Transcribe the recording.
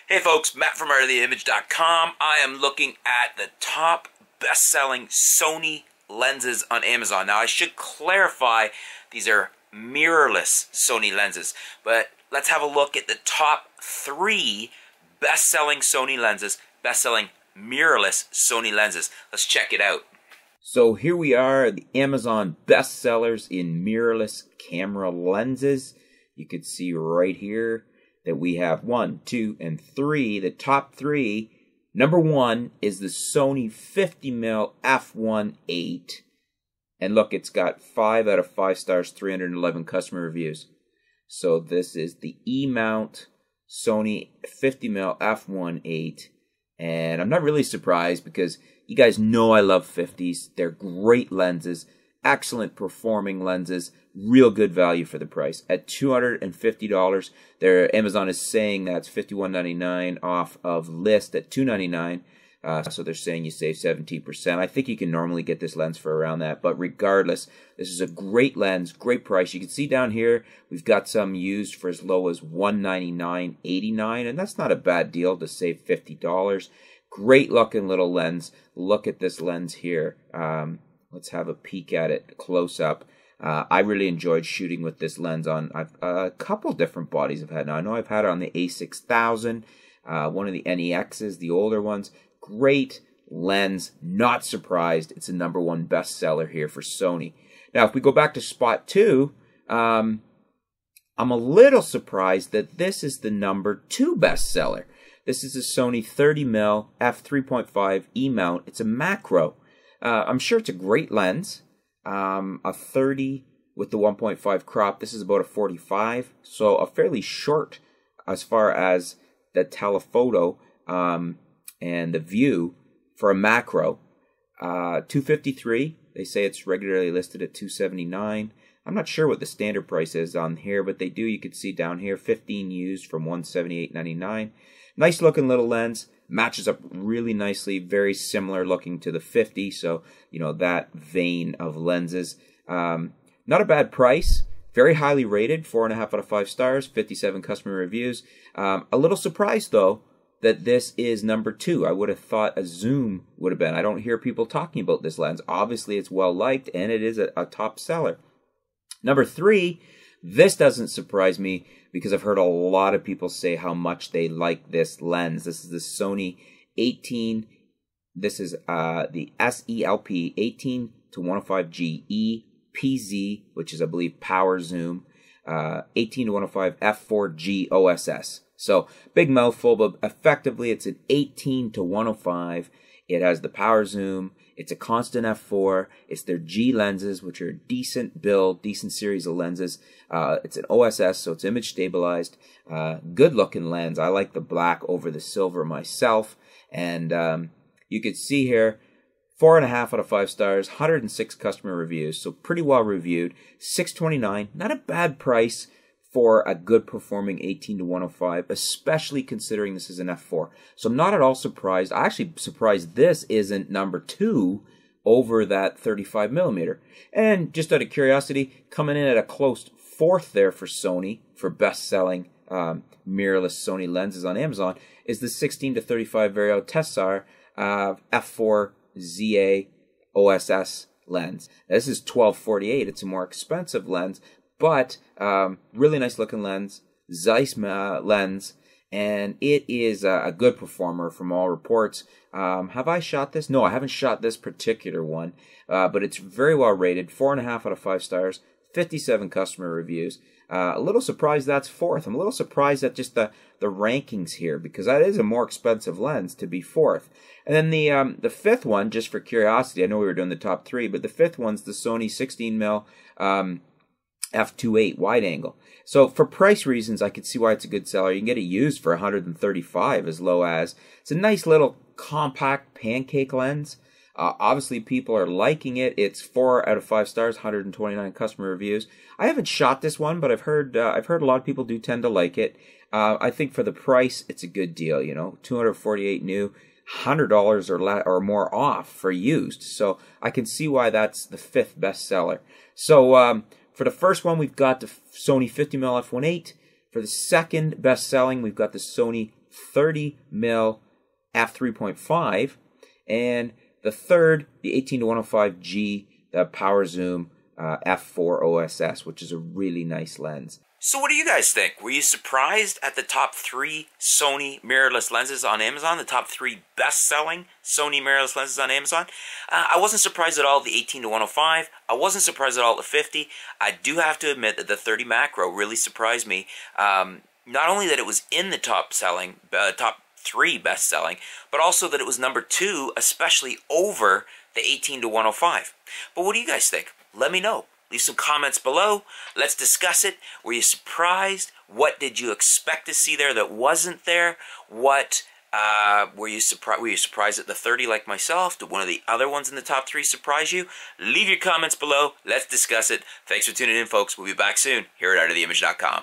Hey folks, Matt from artoftheimage.com. I am looking at the top best-selling Sony lenses on Amazon. Now I should clarify, these are mirrorless Sony lenses, but let's have a look at the top 3 best-selling Sony lenses, best-selling mirrorless Sony lenses. Let's check it out. So here we are, the Amazon bestsellers in mirrorless camera lenses. You can see right here that we have 1, 2, and 3. The top 3. Number 1 is the Sony 50mm f1.8. And look, it's got 5 out of 5 stars, 311 customer reviews. So this is the E-mount Sony 50mm f1.8. And I'm not really surprised because you guys know I love 50s. They're great lenses, excellent performing lenses, real good value for the price. At $250, Amazon is saying that's $51.99 off of list at $299. So they're saying you save 17%. I think you can normally get this lens for around that, but regardless, this is a great lens, great price. You can see down here, we've got some used for as low as $199.89, and that's not a bad deal to save $50. Great looking little lens. Look at this lens here. Let's have a peek at it close up. I really enjoyed shooting with this lens on a couple different bodies I've had. Now, I know I've had it on the A6000, one of the NEXs, the older ones. Great lens, not surprised. It's a #1 bestseller here for Sony. Now, if we go back to spot 2, I'm a little surprised that this is the #2 bestseller. This is a Sony 30mm f3.5 E-mount. It's a macro. I'm sure it's a great lens. A 30 with the 1.5 crop. This is about a 45, so a fairly short as far as the telephoto and the view for a macro. 253. They say it's regularly listed at 279. I'm not sure what the standard price is on here, but they do. You can see down here 15 used from 178.99. Nice looking little lens. Matches up really nicely, very similar looking to the 50, so you know that vein of lenses. Not a bad price, very highly rated, 4.5 out of 5 stars, 57 customer reviews. A little surprised though that this is #2. I would have thought a zoom would have been. I don't hear people talking about this lens. Obviously it's well liked and it is a top seller. #3, this doesn't surprise me because I've heard a lot of people say how much they like this lens. This is the Sony 18. This is the SELP 18105G E PZ, which is, I believe, power zoom. 18-105 F4 G OSS. So big mouthful, but effectively it's an 18-105. It has the power zoom. It's a constant f4. It's their G lenses, which are a decent build, decent series of lenses. It's an OSS, so it's image stabilized. Good looking lens. I like the black over the silver myself. And you can see here, 4.5 out of 5 stars, 106 customer reviews, so pretty well reviewed. $629, not a bad price for a good performing 18-105, especially considering this is an f4. So I'm not at all surprised. I'm actually surprised this isn't #2 over that 35mm. And just out of curiosity, coming in at a close 4th there for Sony for best-selling mirrorless Sony lenses on Amazon is the 16-35 Vario Tessar f4 ZA OSS lens. This is $1248. It's a more expensive lens, but really nice looking lens, Zeiss lens, and it is a good performer from all reports. Have I shot this? No, I haven't shot this particular one, but it's very well rated, 4.5 out of 5 stars, 57 customer reviews. A little surprised that's 4th. I'm a little surprised at just the rankings here because that is a more expensive lens to be 4th. And then the 5th one, just for curiosity, I know we were doing the top 3, but the 5th one's the Sony 16mm f2.8 wide angle. So for price reasons, I could see why it's a good seller. You can get it used for $135 as low as. It's a nice little compact pancake lens. Obviously, people are liking it. It's 4 out of 5 stars, 129 customer reviews. I haven't shot this one, but I've heard a lot of people do tend to like it. I think for the price, it's a good deal. You know, $248 new, $100 or more off for used. So I can see why that's the 5th bestseller. So for the first one, we've got the Sony 50mm f1.8. For the second best-selling, we've got the Sony 30mm f3.5, and the third, the 18-105G, the power zoom F4 OSS, which is a really nice lens. So what do you guys think? Were you surprised at the top 3 Sony mirrorless lenses on Amazon? The top 3 best-selling Sony mirrorless lenses on Amazon? I wasn't surprised at all at the 18-105. I wasn't surprised at all at the 50. I do have to admit that the 30 macro really surprised me. Not only that it was in the top 3 best-selling, but also that it was number 2, especially over the 18-105. But what do you guys think? Let me know. Leave some comments below. Let's discuss it. Were you surprised? What did you expect to see there that wasn't there? What were you surprised at the 30 like myself? Did one of the other ones in the top 3 surprise you? Leave your comments below. Let's discuss it. Thanks for tuning in, folks. We'll be back soon here at artoftheimage.com.